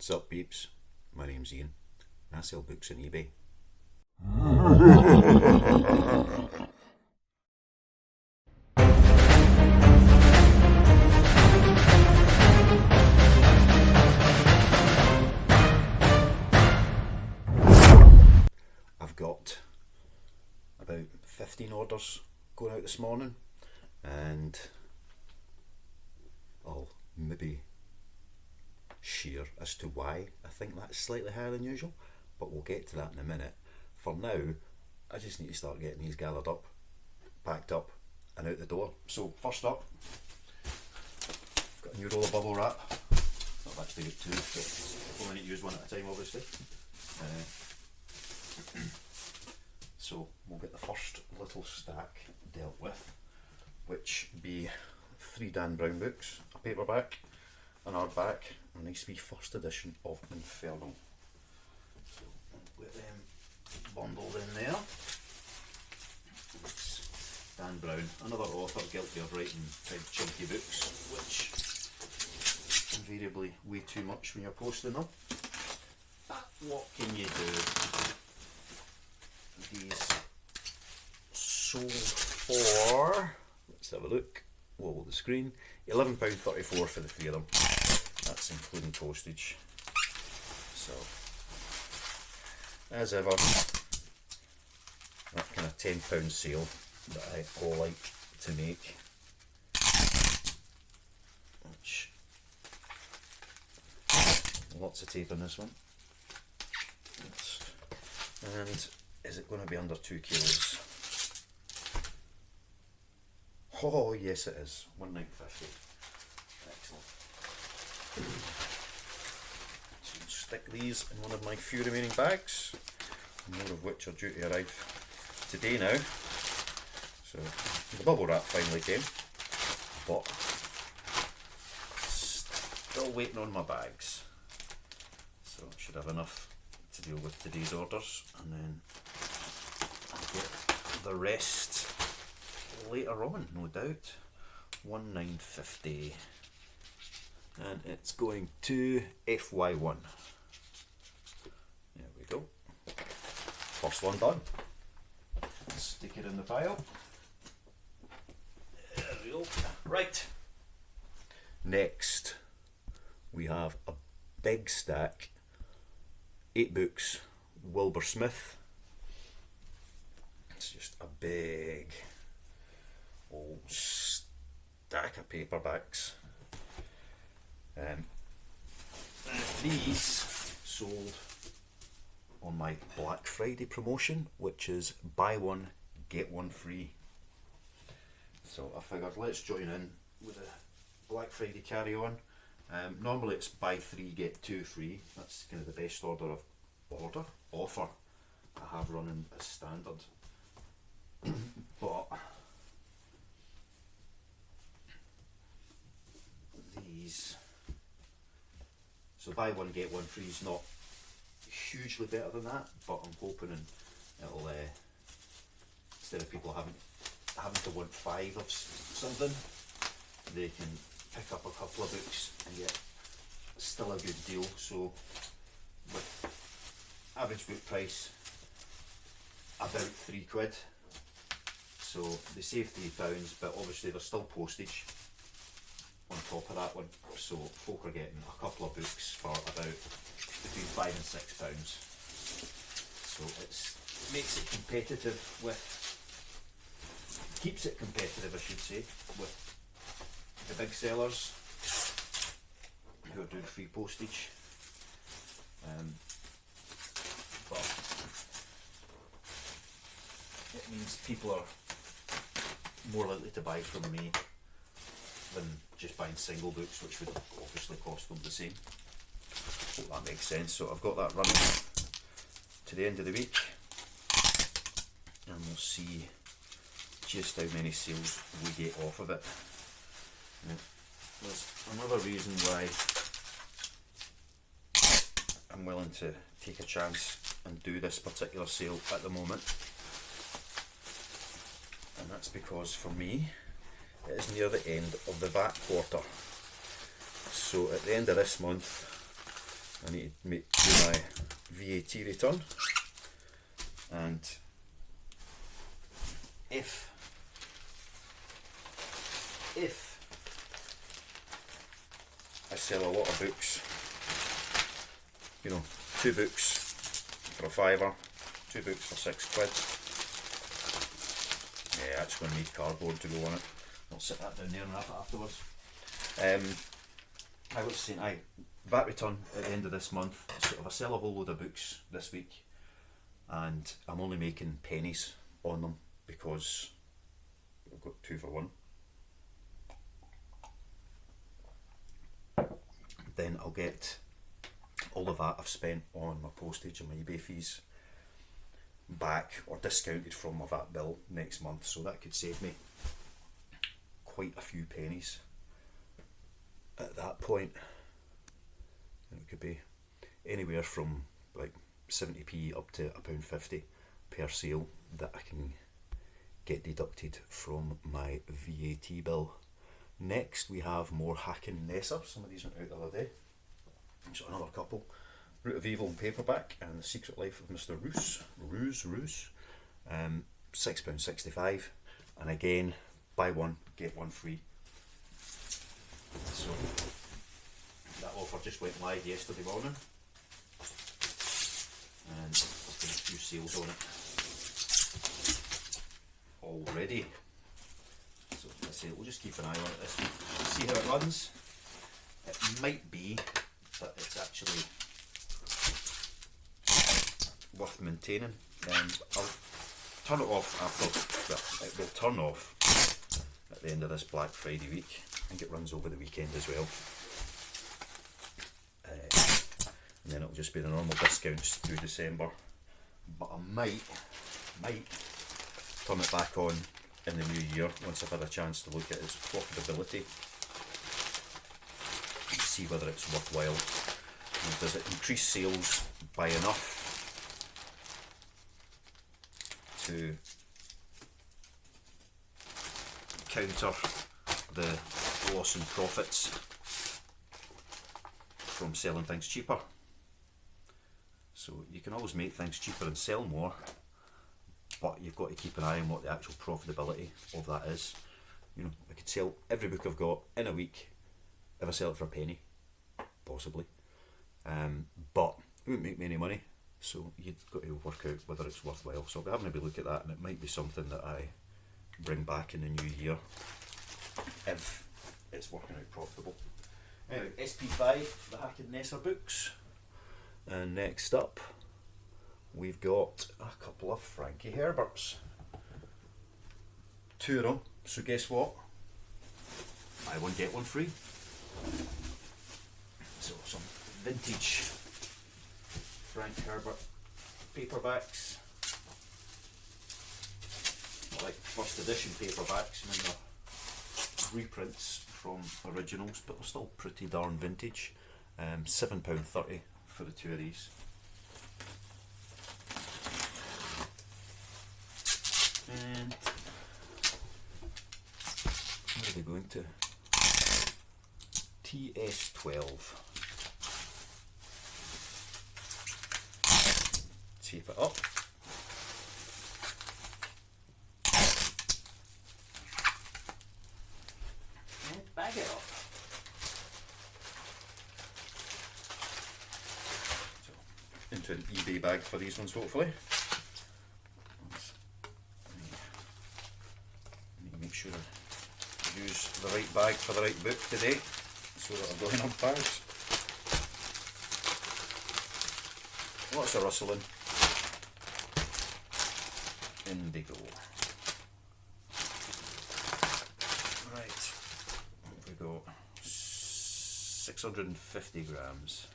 Sup peeps, my name's Ian and I sell books on eBay. I've got about 15 orders going out this morning and I'll maybe share as to why I think that's slightly higher than usual, but we'll get to that in a minute. For now, I just need to start getting these gathered up, packed up and out the door. So first up, got a new roll of bubble wrap. I've actually got two, but we'll only use one at a time obviously. So we'll get the first little stack dealt with, which be 3 Dan Brown books, a paperback, an hardback, a nice wee first edition of Inferno. So we'll get them bundled in there. It's Dan Brown, another author guilty of writing big chunky books, which invariably way too much when you're posting them. But what can you do? These sold for, let's have a look, wobble the screen, £11.34 for the 3 of them. That's including postage. So, as ever, that kind of £10 sale that I all like to make. Which, lots of tape on this one. And is it going to be under 2 kilos? Oh yes it is, 1.950. Excellent. So we'll stick these in one of my few remaining bags, more of which are due to arrive today now. So the bubble wrap finally came, but still waiting on my bags. So I should have enough to deal with today's orders, and then I'll get the rest later on, no doubt. 1.950, and it's going to FY1. There we go. First one done. Stick it in the pile. There we go. Right. Next, we have a big stack. 8 books, Wilbur Smith. It's just a big old stack of paperbacks. These sold on my Black Friday promotion, which is buy one, get one free. So I figured let's join in with a Black Friday carry on. Normally it's buy 3 get 2 free. That's kind of the best offer I have running as standard. But these, so buy one get one free is not hugely better than that, but I'm hoping it'll instead of people having to want 5 of something, they can pick up a couple of books and get still a good deal. So with average book price about £3, so they save £3, but obviously there's still postage on top of that one, so folk are getting a couple of books for about between £5 and £6. So it makes it competitive keeps it competitive I should say, with the big sellers who are doing free postage. But it means people are more likely to buy from me than just buying single books, which would obviously cost them the same. Hope that makes sense. So I've got that running to the end of the week, and we'll see just how many sales we get off of it. Now, there's another reason why I'm willing to take a chance and do this particular sale at the moment, and that's because for me it is near the end of the VAT quarter. So at the end of this month I need to do my VAT return, and if I sell a lot of books, you know, 2 books for a £5, 2 books for £6. Yeah, that's going to need cardboard to go on it. I'll sit that down there and wrap it afterwards. I was saying, VAT return at the end of this month. Sort of, I sell a whole load of books this week, and I'm only making pennies on them because I've got 2 for 1. Then I'll get all of that I've spent on my postage and my eBay fees back or discounted from my VAT bill next month, so that could save me quite a few pennies at that point. And it could be anywhere from like 70p up to £1.50 per sale that I can get deducted from my VAT bill. Next we have more Haakon Nesser. Some of these went out the other day. So another couple. Root of Evil in paperback and The Secret Life of Mr. Roos. £6.65, and again, buy one get one free. So that offer just went live yesterday morning, and there's been a few sales on it already. So let's say we'll just keep an eye on it this week, see how it runs. It might be that it's actually worth maintaining. I'll turn it off after, well, it will turn off at the end of this Black Friday week. I think it runs over the weekend as well. And then it'll just be the normal discounts through December. But I might turn it back on in the new year once I've had a chance to look at its profitability and see whether it's worthwhile. And does it increase sales by enough to counter the loss in profits from selling things cheaper? So you can always make things cheaper and sell more, but you've got to keep an eye on what the actual profitability of that is. You know, I could sell every book I've got in a week if I sell it for a penny, possibly, but it wouldn't make me any money. So you've got to work out whether it's worthwhile. So I'll be having a wee look at that, and it might be something that I bring back in the new year if it's working out profitable. Anyway, SP5, the Haakon Nesser books. And next up, we've got a couple of Frankie Herberts. 2 of them, so guess what? Buy one get one free. So some vintage Frank Herbert paperbacks. I like first edition paperbacks, I mean they're reprints from originals, but they're still pretty darn vintage. £7.30 for the 2 of these. And where are they going to? TS12. Tape it up. And bag it up. So, into an eBay bag for these ones, hopefully. Need to make sure I use the right bag for the right book today, so that I'm going on bags. Lots of rustling. Indigo. Right, what have we got? 650 grams.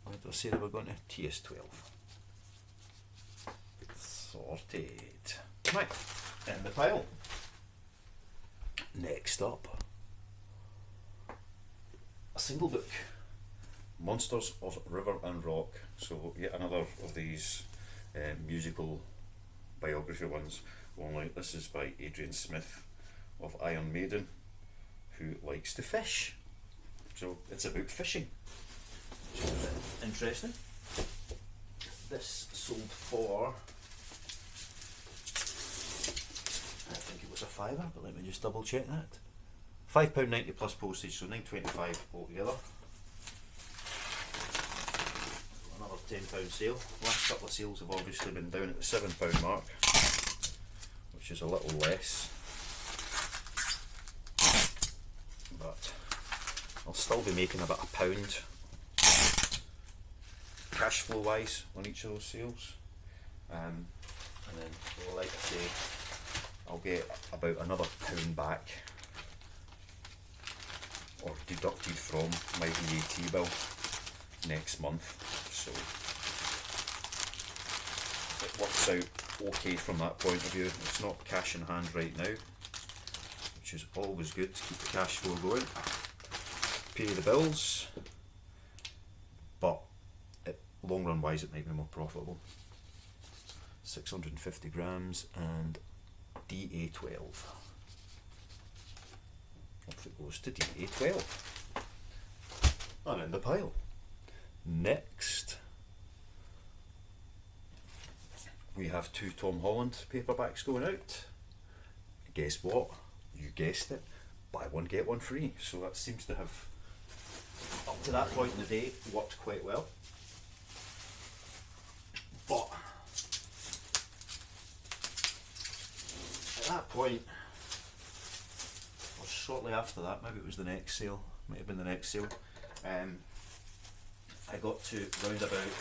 What did I say that we're going to? TS12. Sorted. Right, in the pile. Next up, a single book. Monsters of River and Rock. So yet another of these musical biography ones, only this is by Adrian Smith of Iron Maiden, who likes to fish. So it's about fishing. which is a bit interesting. This sold for, I think it was a £5, but let me just double check that. £5.90 plus postage, so £9.25 altogether. Another £10 sale. Last couple of sales have obviously been down at the £7 mark, which is a little less. But I'll still be making about £1 cash flow wise on each of those sales, and then, well, like I say, I'll get about another £1 back, or deducted from my VAT bill next month, so it works out okay from that point of view. It's not cash in hand right now, which is always good to keep the cash flow going, pay the bills, but long run wise it might be more profitable. 650 grams and DA12. Off it goes to DA12. And in the pile. Next, we have 2 Tom Holland paperbacks going out. Guess what? You guessed it. Buy one, get one free. So that seems to have, up to that point in the day, worked quite well. But at that point, or shortly after that, maybe it was the next sale, might have been the next sale, I got to round about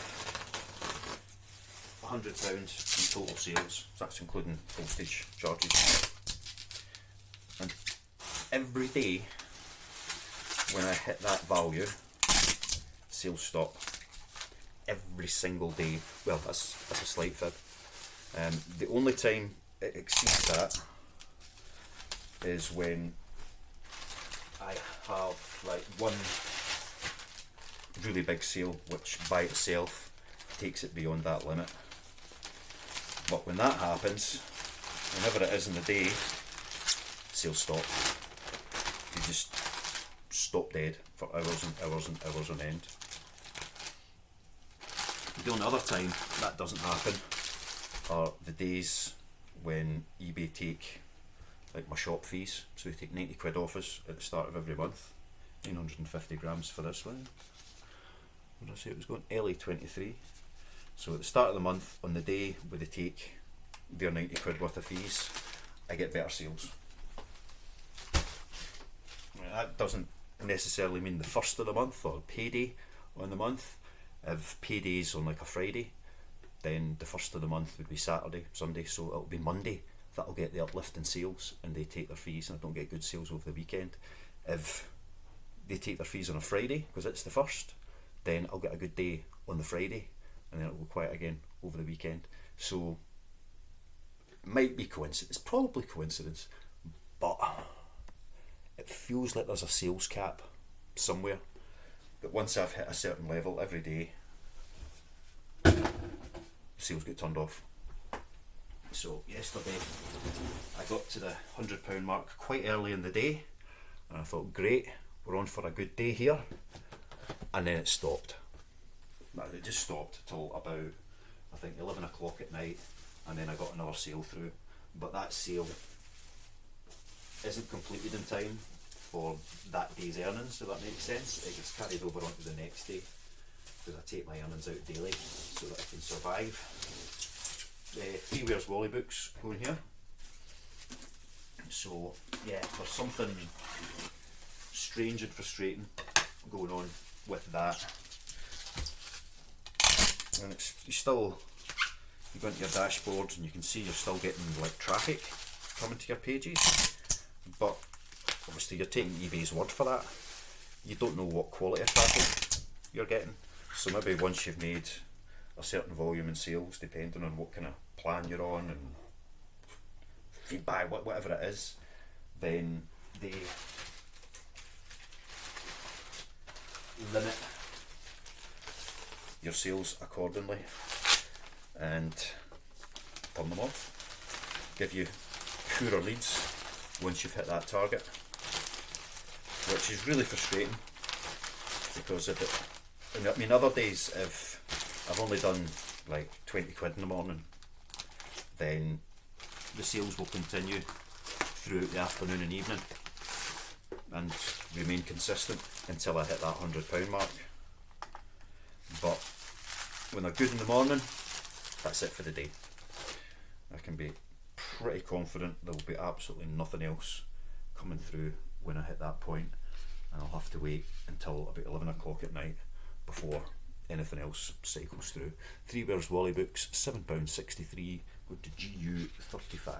£100 in total sales, so that's including postage charges. And every day when I hit that value, sales stop. Every single day. Well, that's a slight fib. The only time it exceeds that is when I have like one really big sale which by itself takes it beyond that limit. But when that happens, whenever it is in the day, sales stop. You just stop dead for hours and hours and hours on end. The only other time that doesn't happen are the days when eBay take like my shop fees. So they take 90 quid off us at the start of every month. 950 grams for this one. What did I say it was going? LA23. So at the start of the month, on the day where they take their 90 quid worth of fees, I get better sales. That doesn't necessarily mean the first of the month or payday on the month. If payday's on like a Friday, then the first of the month would be Saturday, Sunday, so it'll be Monday that'll get the uplift in sales and they take their fees, and I don't get good sales over the weekend. If they take their fees on a Friday, because it's the first, then I'll get a good day on the Friday, and then it'll go quiet again over the weekend. So it might be coincidence, it's probably coincidence, but it feels like there's a sales cap somewhere, that once I've hit a certain level every day, sales get turned off. So yesterday I got to the £100 mark quite early in the day, and I thought, great, we're on for a good day here, and then it stopped. It just stopped till about, I think, 11 o'clock at night, and then I got another sale through, but that sale isn't completed in time for that day's earnings, so that makes sense. It gets carried over onto the next day, because I take my earnings out daily so that I can survive. 3 Wears Wally books going here. So yeah, there's something strange and frustrating going on with that. And it's, you go into your dashboard and you can see you're still getting like traffic coming to your pages, but obviously you're taking eBay's word for that. You don't know what quality of traffic you're getting, so maybe once you've made a certain volume in sales, depending on what kind of plan you're on and feedback, whatever it is, then they limit your sales accordingly and turn them off, give you poorer leads once you've hit that target, which is really frustrating, because if I mean, other days, if I've only done like 20 quid in the morning, then the sales will continue throughout the afternoon and evening and remain consistent until I hit that £100 mark. But when they're good in the morning, that's it for the day. I can be pretty confident there will be absolutely nothing else coming through when I hit that point, and I'll have to wait until about 11 o'clock at night before anything else cycles through. Three Bears Wally books, £7.63, go to GU35.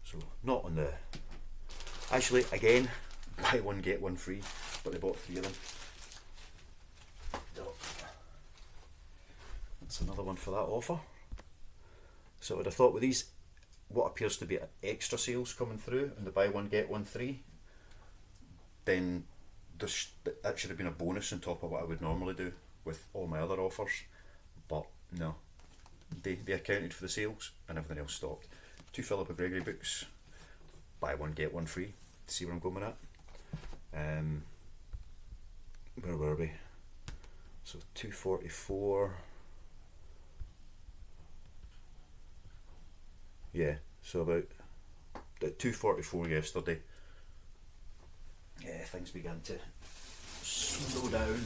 So not on the, actually again, buy one get one free, but they bought 3 of them. That's another one for that offer. So I would have thought with these, what appears to be extra sales coming through and the buy one get one free, then that should have been a bonus on top of what I would normally do with all my other offers. But no, they accounted for the sales and everything else stopped. 2 Philippa Gregory books, buy one get one free. See where I'm going with that? Where were we? So 244. Yeah, so about 244 yesterday. Yeah, things began to slow down.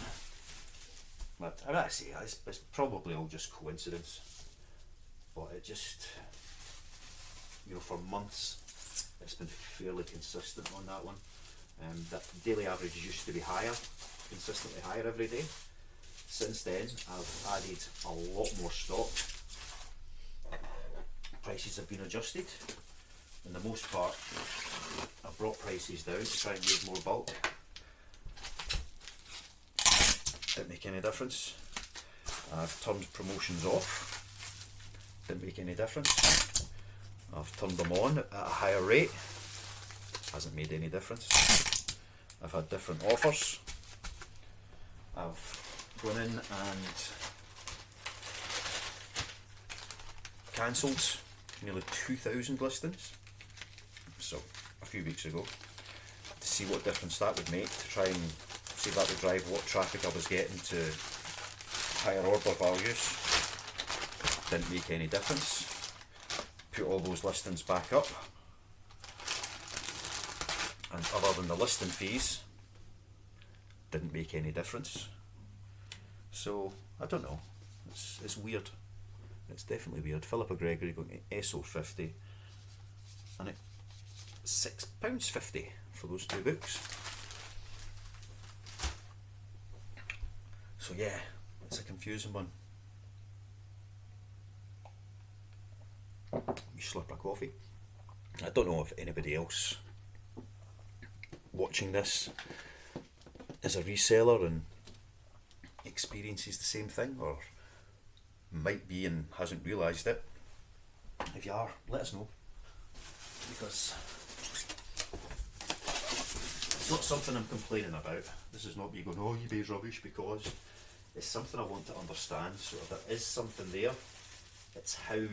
But I say it's probably all just coincidence. But it just, for months it's been fairly consistent on that one. That daily average used to be higher, consistently higher every day. Since then I've added a lot more stock. Prices have been adjusted. In the most part, I've brought prices down to try and use more bulk. Didn't make any difference. I've turned promotions off. Didn't make any difference. I've turned them on at a higher rate. Hasn't made any difference. I've had different offers. I've gone in and cancelled nearly 2,000 listings. So a few weeks ago, to see what difference that would make, to try and see if that would drive what traffic I was getting to higher order values. Didn't make any difference. Put all those listings back up, and other than the listing fees, didn't make any difference. So I don't know, it's weird. It's definitely weird. Philippa Gregory going to SO50, and it's £6.50 for those 2 books. So yeah, it's a confusing one. We slurp of coffee. I don't know if anybody else watching this is a reseller and experiences the same thing, or might be and hasn't realised it. If you are, let us know, because it's not something I'm complaining about. This is not me going, oh, eBay's rubbish, because it's something I want to understand. So if there is something there, it's how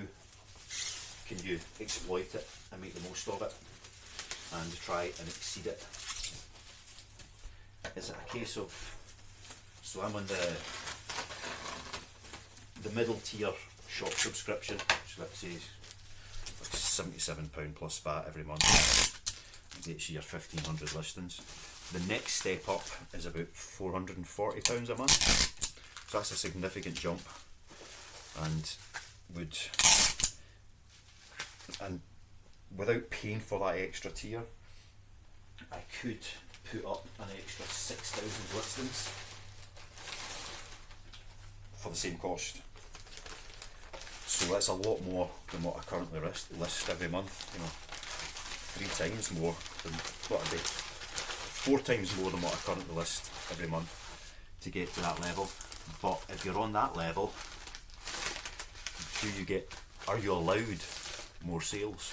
can you exploit it and make the most of it and try and exceed it. Is it a case of, so I'm on the middle tier shop subscription, which let's say is like £77 plus VAT every month. It gets you your 1,500 listings. The next step up is about £440 a month. So that's a significant jump, and without paying for that extra tier, I could put up an extra 6,000 listings for the same cost. So that's a lot more than what I currently list every month. 3 times more than what I do, 4 times more than what I currently list every month to get to that level. But if you're on that level, are you allowed more sales?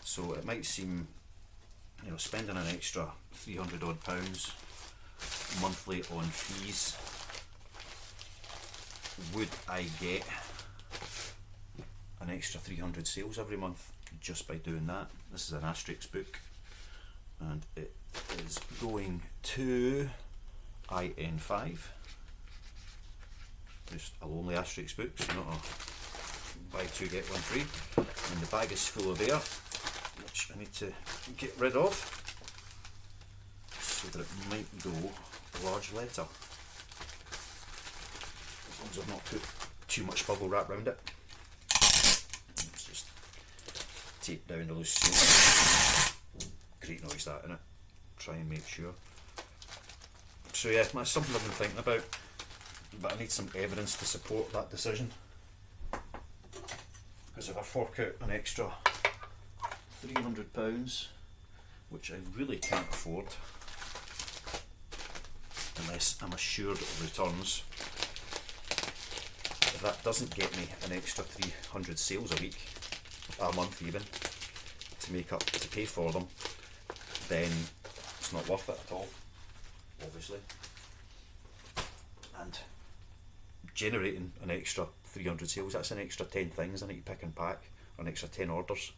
So it might seem, spending an extra £300 odd monthly on fees, would I get an extra 300 sales every month just by doing that? This is an Asterix book, and it is going to IN5. Just a Lonely Asterix book, so not a buy two get one free. And the bag is full of air, which I need to get rid of, so that it might go a large letter. As long as I've not put too much bubble wrap around it. Let's just tape down the loose seal. Great noise that, innit? Try and make sure. So yeah, that's something I've been thinking about, but I need some evidence to support that decision. Because if I fork out an extra £300, which I really can't afford, unless I'm assured of returns, if that doesn't get me an extra 300 sales a week, a month even, to make up, to pay for them, then it's not worth it at all, obviously. And generating an extra 300 sales, that's an extra 10 things I need to pick and pack, or an extra 10 orders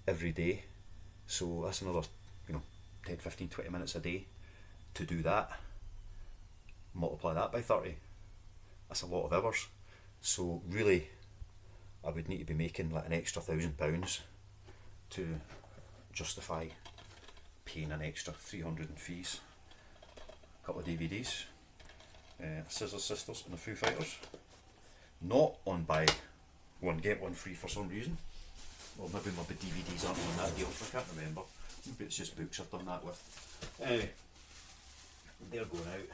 every day. So that's another, 10, 15, 20 minutes a day to do that. Multiply that by 30. That's a lot of hours. So really, I would need to be making like an extra £1,000 to justify paying an extra 300 in fees. A couple of DVDs, Scissor Sisters and the Foo Fighters. Not on buy one get one free for some reason. Well, maybe my DVDs aren't on that deal, I can't remember. Maybe it's just books I've done that with. Anyway, they're going out.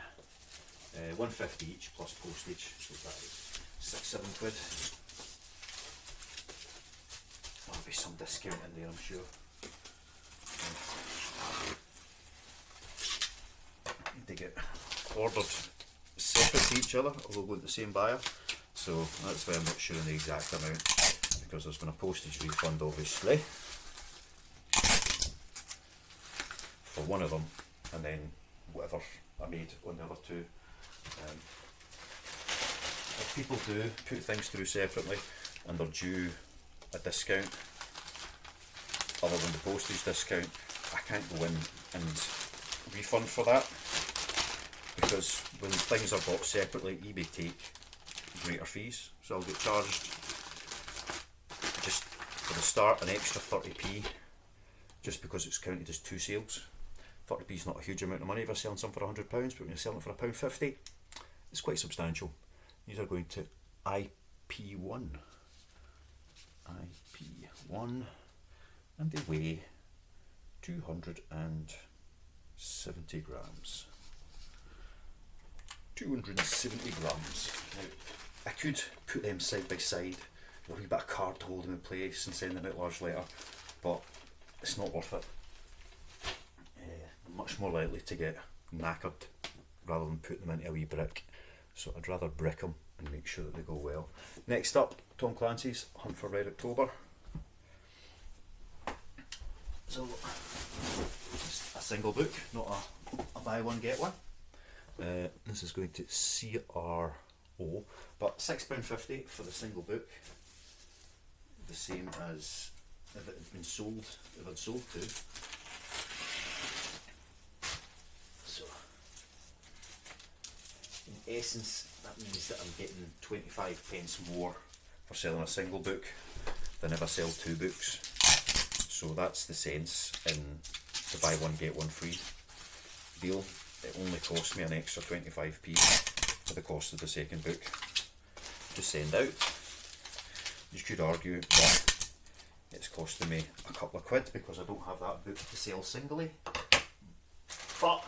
£1.50 each plus postage, so that is £6-7 quid. There'll be some discount in there, I'm sure. They get ordered separate to each other, although going to the same buyer. So that's why I'm not sure on the exact amount, because there's been a postage refund obviously for one of them, and then whatever I made on the other two. If people do put things through separately and they're due a discount other than the postage discount, I can't go in and refund for that, because when things are bought separately, eBay take greater fees, so I'll get charged just for the start an extra 30p just because it's counted as two sales. 30p is not a huge amount of money if you're selling something for £100, but when you're selling it for £1.50, it's quite substantial. These are going to IP1, and they weigh 270 grams. 270 grams. Now, I could put them side by side with a wee bit of card to hold them in place and send them out large later, but it's not worth it. I'm much more likely to get knackered rather than put them into a wee brick, so I'd rather brick them and make sure that they go well. Next up, Tom Clancy's Hunt for Red October. So, it's a single book, not a buy one get one. This is going to CRO, but £6.50 for the single book, the same as if it had been sold, if I'd sold two. So, in essence, that means that I'm getting 25p more for selling a single book than if I sell two books. So that's the sense in the buy one get one free deal. It only cost me an extra 25p for the cost of the second book to send out. You could argue that it's costing me a couple of quid because I don't have that book to sell singly, but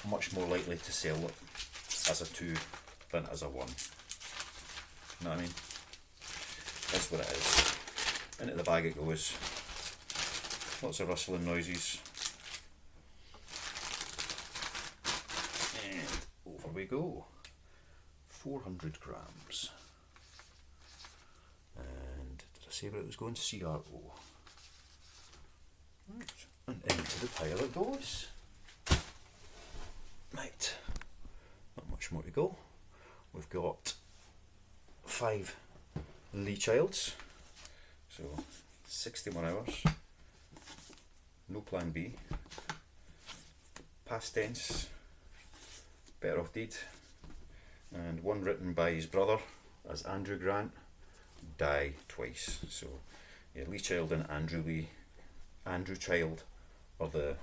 I'm much more likely to sell it as a two than as a one. You know what I mean? That's what it is. Into the bag it goes. Lots of rustling noises. And over we go. 400 grams. And did I say where it was going? CRO. Right. And into the pile it goes. Right. Not much more to go. We've got 5 Lee Childs. So 61 hours. No plan B. past tense, better off deed, and one written by his brother as Andrew Grant, die twice. So yeah, Lee Child and Andrew Child are the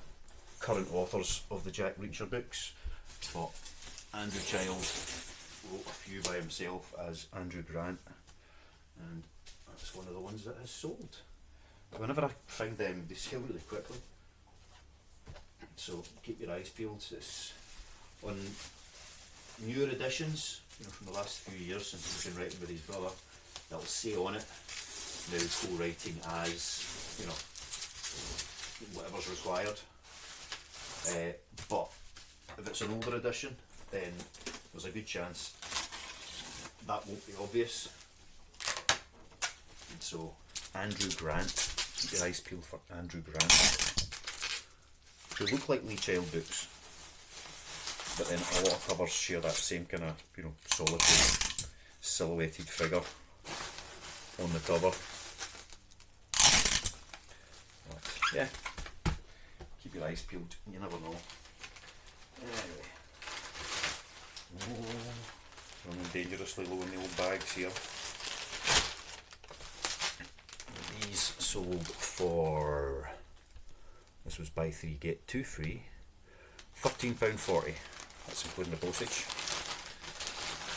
current authors of the Jack Reacher books, but Andrew Child wrote a few by himself as Andrew Grant, and that's one of the ones that has sold. Whenever I find them, they sell really quickly, so keep your eyes peeled. It's on newer editions, from the last few years since he's been writing with his brother. They'll say on it, now co-writing as, whatever's required. But if it's an older edition, then there's a good chance that won't be obvious. And so, Andrew Grant, keep your eyes peeled for Andrew Grant. They look like Lee Child books, but then a lot of covers share that same kind of, solitary, silhouetted figure on the cover. But yeah, keep your eyes peeled, you never know. Anyway, running dangerously low in the old bags here. These sold for, this was buy 3 get 2 free, £13.40. That's including the postage.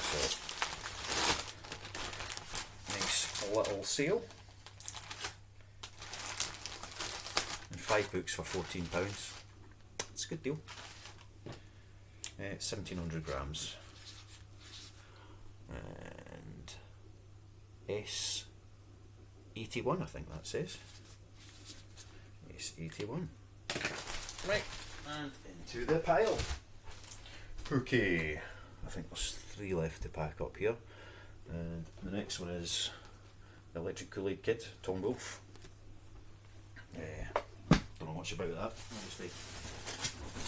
So, nice little sale. And 5 books for £14. It's a good deal. 1700 grams. And S81, I think that says. S81. Right, and into the pile. Okay, I think there's 3 left to pack up here. And the next one is the Electric Kool-Aid Kid, Tom Wolfe. Don't know much about that, obviously.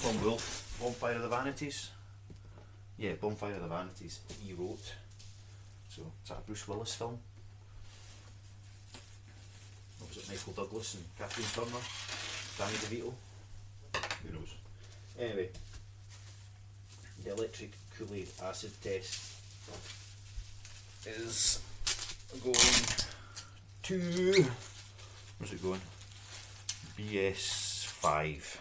Tom Wolfe, Bonfire of the Vanities. Yeah, Bonfire of the Vanities, he wrote. So, is that a Bruce Willis film? Or was it Michael Douglas and Kathleen Turner? Danny DeVito? Who knows? Anyway, the Electric Kool-Aid acid test is going to, where's it going? BS5.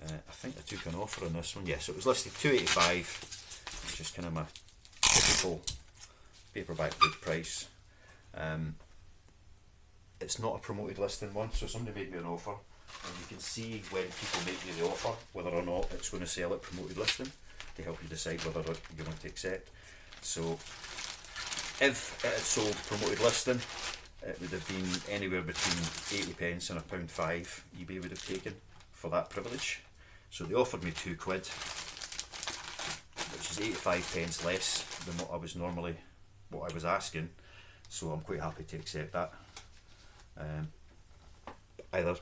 I think I took an offer on this one. Yes, it was listed £2.85, which is kind of my typical paperback book price. It's not a promoted listing one, so somebody made me an offer, and you can see when people make you the offer whether or not it's going to sell at promoted listing to help you decide whether you want to accept. So if it had sold promoted listing, it would have been anywhere between 80p and £1.05 eBay would have taken for that privilege. So they offered me £2, which is 85p less than what I was asking. So I'm quite happy to accept that. Either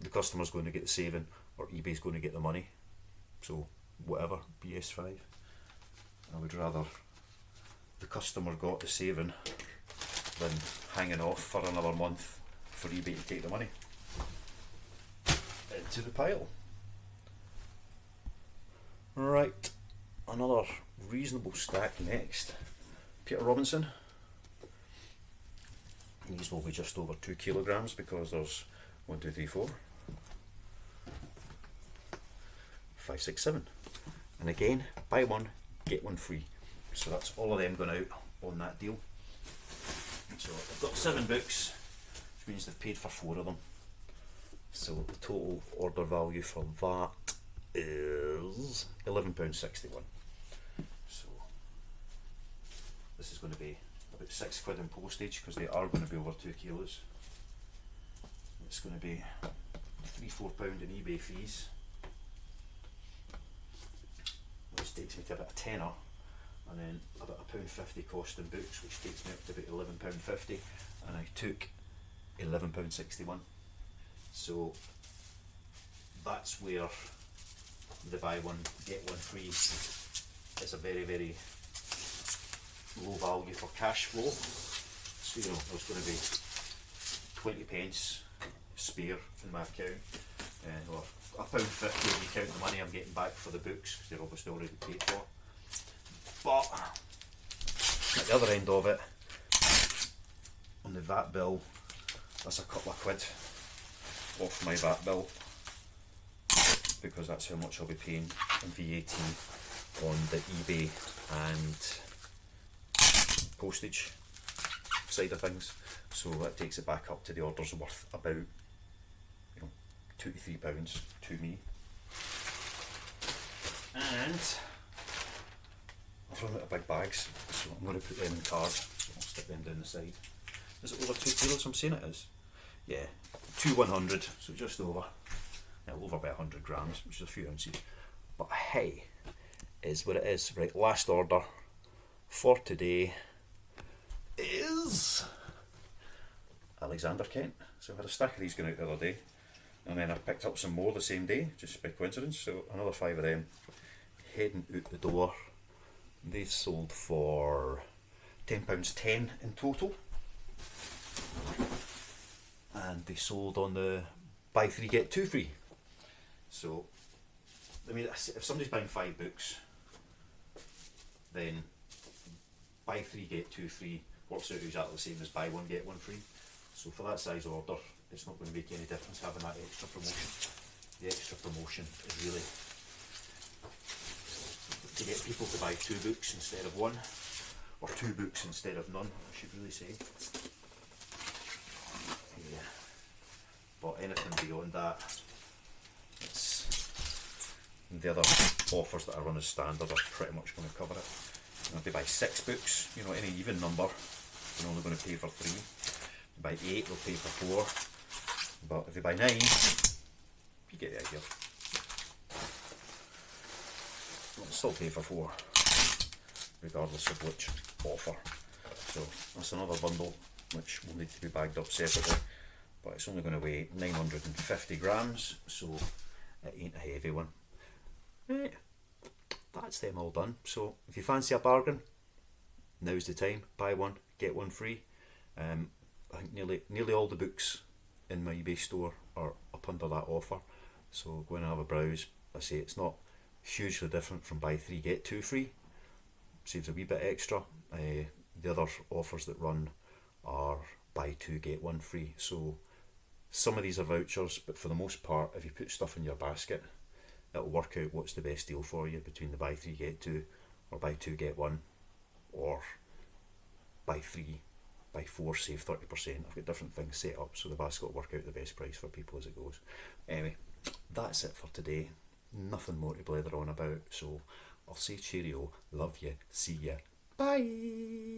the customer's going to get the saving or eBay's going to get the money. So whatever, BS5. I would rather the customer got the saving than hanging off for another month for eBay to take the money. Into the pile. Right, another reasonable stack next. Peter Robinson. These will be just over 2 kilograms because there's 1, 2, 3, 4, 5, 6, 7. And again, buy one, get one free. So that's all of them going out on that deal. So I've got 7 books, which means they've paid for 4 of them. So the total order value for that is £11.61. So this is going to be about £6 in postage because they are going to be over 2 kilos. It's going to be £3-4 in eBay fees, which takes me to about a tenner, and then about £1.50 cost in books, which takes me up to about £11.50, and I took £11.61. So that's where the buy one get one free is a very, very low value for cash flow. So there's going to be 20p spare in my account, or £1.50 if you count the money I'm getting back for the books, because they're obviously already paid for. But at the other end of it, on the VAT bill, that's a couple of quid off my VAT bill, because that's how much I'll be paying in VAT on the eBay and postage side of things. So that takes it back up to the order's worth about, you know, £2 to £3 to me. And I've run out of big bags, so I'm going to put them in cards. I'll stick them down the side. Is it over 2 kilos? I'm saying it is. Yeah, 100, so just over. Now over by 100 grams, which is a few ounces. But hey, is what it is. Right, last order for today is Alexander Kent. So I had a stack of these going out the other day, and then I picked up some more the same day, just by coincidence. So another 5 of them heading out the door. They've sold for £10.10 in total, and they sold on the buy 3 get 2 free. So I mean, if somebody's buying 5 books, then buy 3 get 2 free works out exactly the same as buy 1 get 1 free. So for that size order, it's not going to make any difference having that extra promotion. The extra promotion is really to get people to buy 2 books instead of 1, or 2 books instead of none, I should really say. Yeah. But anything beyond that, it's the other offers that I run as standard are pretty much going to cover it. You know, if they buy 6 books, you know, any even number, they're only going to pay for 3. If they buy 8, they'll pay for 4. But if they buy 9, you get the idea. They'll still pay for 4, regardless of which offer. So that's another bundle which will need to be bagged up separately. But it's only going to weigh 950 grams, so it ain't a heavy one. Right, that's them all done. So if you fancy a bargain, now's the time. Buy 1 get 1 free. I think nearly all the books in my eBay store are up under that offer, so go in and have a browse. I say it's not hugely different from buy 3 get 2 free, saves a wee bit extra. The other offers that run are buy 2 get 1 free, so some of these are vouchers, but for the most part, if you put stuff in your basket, it'll work out what's the best deal for you between the buy 3 get 2 or buy 2 get 1, or buy 3 buy 4 save 30%. I've got different things set up so the basket will work out the best price for people as it goes. Anyway, that's it for today. Nothing more to blather on about, so I'll say cheerio, love you, see ya, bye.